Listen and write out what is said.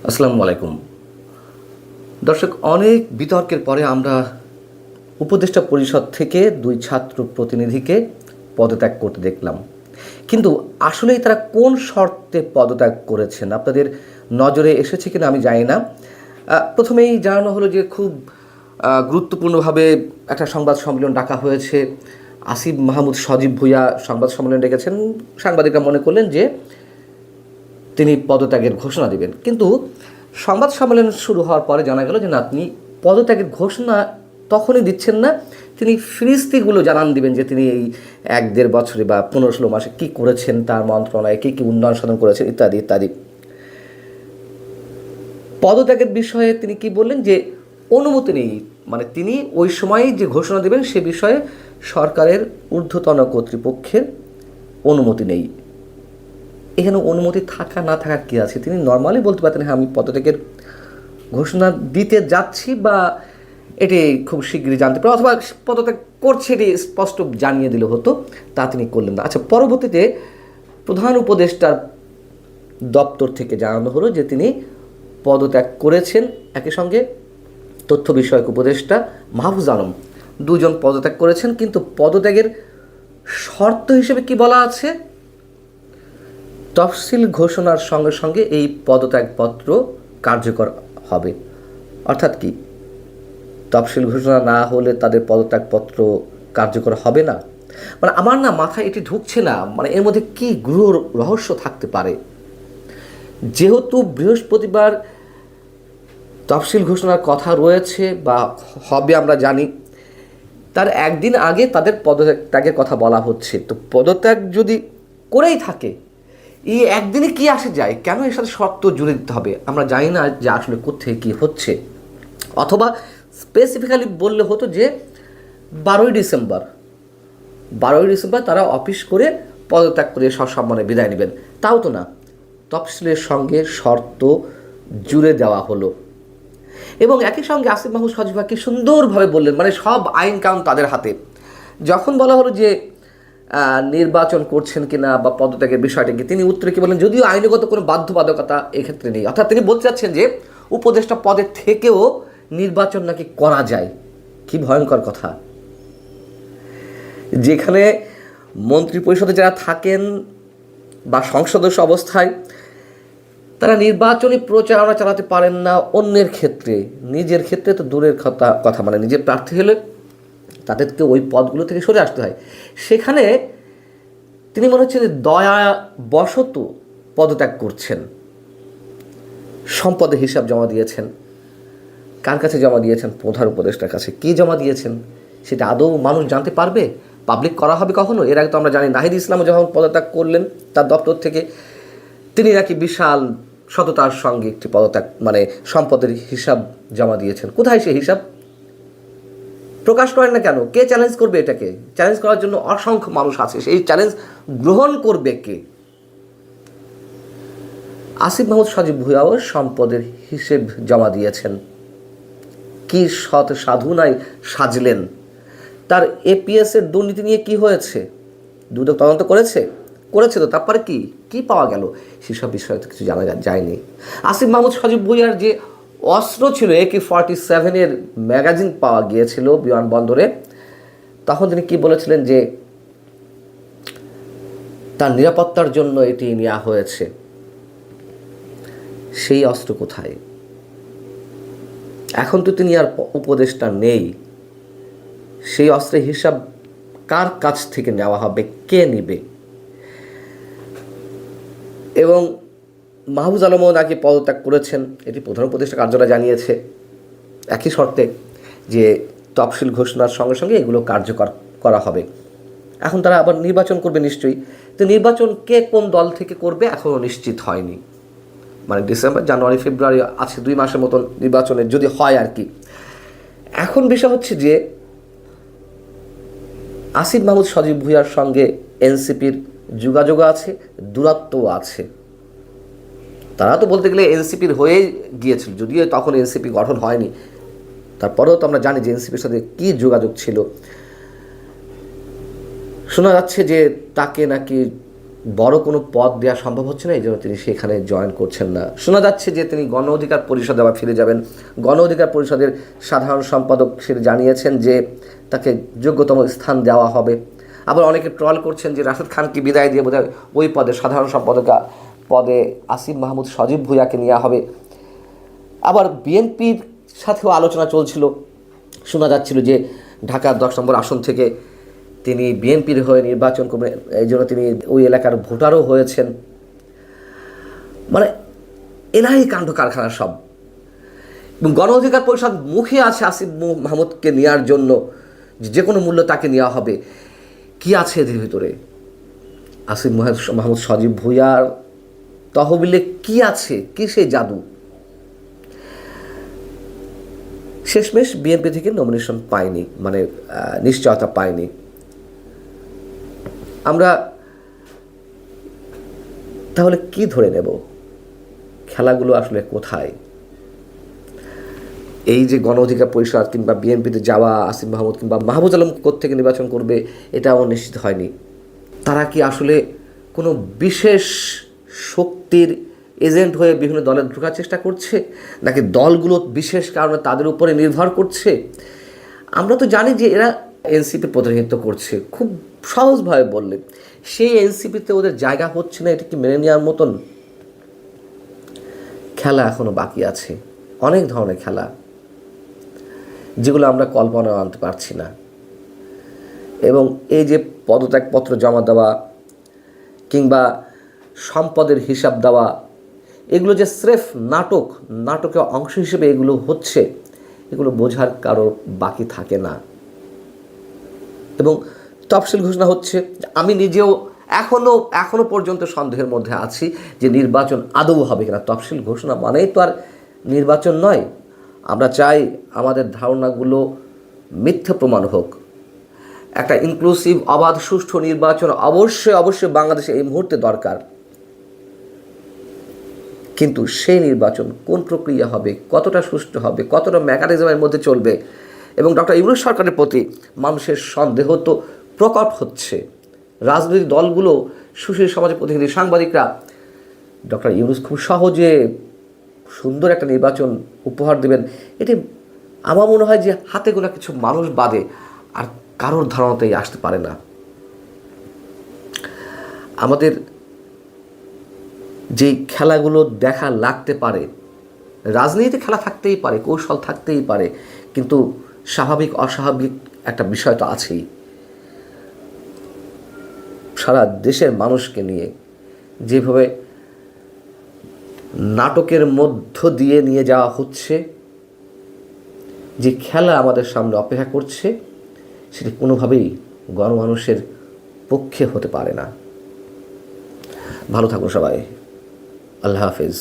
আসসালামু আলাইকুম দর্শক, অনেক বিতর্কের পরে আমরা উপদেষ্টা পরিষদ থেকে দুই ছাত্র প্রতিনিধিকে পদত্যাগ করতে দেখলাম। কিন্তু আসলেই তারা কোন শর্তে পদত্যাগ করেছেন আপনাদের নজরে এসেছে কিনা আমি জানি না। প্রথমেই জানানো হলো যে খুব গুরুত্বপূর্ণভাবে একটা সংবাদ সম্মেলন ডাকা হয়েছে। আসিফ মাহমুদ সজীব ভুঁইয়া সংবাদ সম্মেলন ডেকেছেন। সাংবাদিকরা মনে করলেন যে তিনি পদত্যাগের ঘোষণা দিবেন, কিন্তু সংবাদ সম্মেলন শুরু হওয়ার পরে জানা গেল যে না, তিনি পদত্যাগের ঘোষণা তখনই দিচ্ছেন না, তিনি ফিরিস্তিগুলো জানান দিবেন যে তিনি এই 1-1.5 বছরে বা 15-16 মাসে কী করেছেন, তার মন্ত্রণালয়ে কী কী উন্নয়ন সাধন করেছেন ইত্যাদি ইত্যাদি। পদত্যাগের বিষয়ে তিনি কি বললেন যে অনুমতি নেই, মানে তিনি ওই সময়ই যে ঘোষণা দেবেন সে বিষয়ে সরকারের ঊর্ধ্বতন কর্তৃপক্ষের অনুমতি নেই। এখানে অনুমতি থাকা না থাকার কী আছে? তিনি নর্মালি বলতে পারতেন হ্যাঁ আমি পদত্যাগের ঘোষণা দিতে যাচ্ছি বা এটি খুব শীঘ্রই জানতে পারে, অথবা পদত্যাগ করছে এটি স্পষ্ট জানিয়ে দিলে হতো, তা তিনি করলেন না। আচ্ছা, পরবর্তীতে প্রধান উপদেষ্টার দপ্তর থেকে জানানো হলো যে তিনি পদত্যাগ করেছেন। একই সঙ্গে তথ্য বিষয়ক উপদেষ্টা মাহফুজ আলম, দুজন পদত্যাগ করেছেন। কিন্তু পদত্যাগের শর্ত হিসেবে কি বলা আছে? তফসিল ঘোষণার সঙ্গে সঙ্গে এই পদত্যাগপত্র কার্যকর হবে। অর্থাৎ কি, তফসিল ঘোষণা না হলে তাদের পদত্যাগপত্র কার্যকর হবে না? মানে আমার না মাথায় এটি ঢুকছে না, মানে এর মধ্যে কি গৃহ রহস্য থাকতে পারে। যেহেতু বৃহস্পতিবার তফসিল ঘোষণার কথা রয়েছে বা হবে আমরা জানি, তার একদিন আগে তাদের পদত্যাগের কথা বলা হচ্ছে। তো পদত্যাগ যদি করেই থাকে, এই একদিনে কি আসে যায়? কেন এর সাথে শর্ত জুড়ে দিতে হবে? আমরা জানি না যে আসলে কোথায় কী হচ্ছে। অথবা স্পেসিফিক্যালি বললে হতো যে 12ই ডিসেম্বর তারা অফিস করে পদত্যাগ করে সসম্মানে বিদায় নেবেন। তাও তো না, তফসিলের সঙ্গে শর্ত জুড়ে দেওয়া হলো। এবং একই সঙ্গে আসিফ মাহমুদ সজীব কি সুন্দরভাবে বললেন, মানে সব আইন কানুন তাদের হাতে। যখন বলা হলো যে নির্বাচন করছেন কিনা বা পদত্যাগের বিষয়টা কি, তিনি উত্তরে কি বলেন, যদিও আইনগত কোনো বাধ্যবাধকতা এক্ষেত্রে নেই। অর্থাৎ তিনি বলতে চাচ্ছেন যে উপদেষ্টা পদের থেকেও নির্বাচন নাকি করা যায়। কি ভয়ঙ্কর কথা! যেখানে মন্ত্রী পরিষদে যারা থাকেন বা সংসদস্য অবস্থায়, তারা নির্বাচনী প্রচারণা চালাতে পারেন না অন্যের ক্ষেত্রে, নিজের ক্ষেত্রে তো দূরের কথা, মানে নিজের প্রার্থী হলে তাদেরকে ওই পদগুলো থেকে সরে আসতে হয়। সেখানে তিনি মনে হচ্ছে যে দয়াবশত পদত্যাগ করছেন। সম্পদের হিসাব জমা দিয়েছেন, কার কাছে জমা দিয়েছেন? প্রধান উপদেষ্টার কাছে। কী জমা দিয়েছেন সেটা আদৌ মানুষ জানতে পারবে? পাবলিক করা হবে কখনো? এর আগে তো আমরা জানি নাহিদ ইসলামও যখন পদত্যাগ করলেন তার দপ্তর থেকে, তিনি নাকি বিশাল সততার সঙ্গে একটি পদত্যাগ মানে সম্পদের হিসাব জমা দিয়েছেন। কোথায় সে হিসাব? প্রকাশ করেন না কেন? কে চ্যালেঞ্জ করবে এটাকে? চ্যালেঞ্জ করার জন্য অসংখ্য মানুষ আছে, সেই চ্যালেঞ্জ গ্রহণ করবে কে? আসিফ মাহমুদ সজীব ভুঁইয়াও সম্পদের হিসেব জমা দিয়েছেন। কি সৎ সাধুনায় সাজলেন। তার এপিএসের দুর্নীতি নিয়ে কি হয়েছে? দুদক তদন্ত করেছে তো, তারপরে কি পাওয়া গেল? সেসব বিষয়ে তো কিছু জানা যায়নি। আসিফ মাহমুদ সজীব ভুঁইয়ার যে অস্ত্র ছিল AK-47 ম্যাগাজিন পাওয়া গিয়েছিল বিমানবন্দরে, তখন তিনি কি বলেছিলেন যে তার নিরাপত্তার জন্য এটি নেওয়া হয়েছে। সেই অস্ত্র কোথায়? এখন তো তিনি আর উপদেষ্টা নেই। সেই অস্ত্রের হিসাব কার কাছ থেকে নেওয়া হবে? কে নেবে? এবং মাহফুজ আলমও নাকি পদত্যাগ করেছেন, এটি প্রধান উপদেষ্টা কার্যালয় জানিয়েছে, একই শর্তে যে তফসিল ঘোষণার সঙ্গে সঙ্গে এগুলো কার্যকর করা হবে। এখন তারা আবার নির্বাচন করবে নিশ্চয়ই। তো নির্বাচন কে কোন দল থেকে করবে এখনও নিশ্চিত হয়নি। মানে ডিসেম্বর, জানুয়ারি, ফেব্রুয়ারি আছে 2 মাসের মতন নির্বাচনের, যদি হয় আর কি। এখন বিষয় হচ্ছে যে আসিফ মাহমুদ সজীব ভুঁইয়ার সঙ্গে এনসিপির যোগাযোগ আছে, দূরত্বও আছে। তারা তো বলতে গেলে এনসিপির হয়েই গিয়েছিল, যদিও তখন এনসিপি গঠন হয়নি। তারপরেও তো আমরা জানি যে এনসিপির সাথে কী যোগাযোগ ছিল। শোনা যাচ্ছে যে তাকে নাকি বড় কোনো পদ দেওয়া সম্ভব হচ্ছে না, এই জন্য তিনি সেখানে জয়েন করছেন না। শোনা যাচ্ছে যে তিনি গণ অধিকার পরিষদে আবার ফিরে যাবেন। গণ অধিকার পরিষদের সাধারণ সম্পাদক সে জানিয়েছেন যে তাকে যোগ্যতম স্থান দেওয়া হবে। আবার অনেকে ট্রল করছেন যে রাশেদ খানকে বিদায় দিয়ে বোধহয় ওই পদে সাধারণ সম্পাদক পদে আসিফ মাহমুদ সজীব ভুঁইয়াকে নেওয়া হবে। আবার বিএনপির সাথেও আলোচনা চলছিল, শোনা যাচ্ছিল যে ঢাকার 10 নম্বর আসন থেকে তিনি বিএনপির হয়ে নির্বাচন করবেন, এই জন্য তিনি ওই এলাকার ভোটারও হয়েছেন। মানে এলাহি কাণ্ড কারখানা সব। এবং গণ অধিকার পরিষদ মুখে আছে আসিফ মাহমুদকে নেওয়ার জন্য, যে কোনো মূল্য তাকে নেওয়া হবে। কি আছে এদের ভিতরে? আসিফ মাহমুদ সজীব ভুঁইয়ার তহবিলে কি আছে? কি সেই জাদু? শেষমেশ বিএনপি থেকে নমিনেশন পায়নি, মানে নিশ্চয়তা পায়নি। আমরা তাহলে কি ধরে নেব? খেলাগুলো আসলে কোথায়? এই যে গণ অধিকার পরিষদ কিংবা বিএনপিতে যাওয়া আসিফ মাহমুদ কিংবা মাহবুজ আলম কোত্থেকে নির্বাচন করবে এটাও নিশ্চিত হয়নি। তারা কি আসলে কোনো বিশেষ শক্তির এজেন্ট হয়ে বিভিন্ন দলে ঢোকার চেষ্টা করছে, নাকি দলগুলো বিশেষ কারণে তাদের উপরে নির্ভর করছে? আমরা তো জানি যে এরা এনসিপি প্রতিনিধিত্ব করছে, খুব সহজভাবে বললে সেই এনসিপিতে ওদের জায়গা হচ্ছে না, এটা কি মেনে নেওয়ার মতন? খেলা এখনো বাকি আছে, অনেক ধরনের খেলা, যেগুলো আমরা কল্পনা আনতে পারছি না। এবং এই যে পদত্যাগপত্র জমা দেওয়া কিংবা সম্পদের হিসাব দেওয়া, এগুলো যে স্রেফ নাটকের অংশ হিসেবে এগুলো হচ্ছে, এগুলো বোঝার কারো বাকি থাকে না। এবং তফসিল ঘোষণা হচ্ছে, আমি নিজেও এখনো পর্যন্ত সন্দেহের মধ্যে আছি যে নির্বাচন আদৌ হবে কিনা। তফসিল ঘোষণা মানেই তো আর নির্বাচন নয়। আমরা চাই আমাদের ধারণাগুলো মিথ্যে প্রমাণ হোক। একটা ইনক্লুসিভ, অবাধ, সুষ্ঠু নির্বাচন অবশ্যই বাংলাদেশে এই মুহূর্তে দরকার। কিন্তু সেই নির্বাচন কোন প্রক্রিয়া হবে, কতটা সুষ্ঠু হবে, কতটা মেকানিজমের মধ্যে চলবে, এবং ডক্টর ইউনূস সরকারের প্রতি মানুষের সন্দেহ তো প্রকট হচ্ছে। রাজনৈতিক দলগুলো, সুশীল সমাজের প্রতিনিধি, সাংবাদিকরা ডক্টর ইউনূস খুব সহজে সুন্দর একটা নির্বাচন উপহার দেবেন, এটি আমার মনে হয় যে হাতে গোনা কিছু মানুষ বাদে আর কারোর ধারণাতেই আসতে পারে না। আমাদের যেই খেলাগুলো দেখা লাগতে পারে, রাজনীতিতে খেলা থাকতেই পারে, কৌশল থাকতেই পারে, কিন্তু স্বাভাবিক অস্বাভাবিক একটা বিষয় তো আছেই। সারা দেশের মানুষকে নিয়ে যেভাবে নাটকের মধ্য দিয়ে নিয়ে যাওয়া হচ্ছে, যে খেলা আমাদের সামনে অপেক্ষা করছে, সেটি কোনোভাবেই গণমানুষের পক্ষে হতে পারে না। ভালো থাকুন সবাই। আল্লাহ হাফেজ।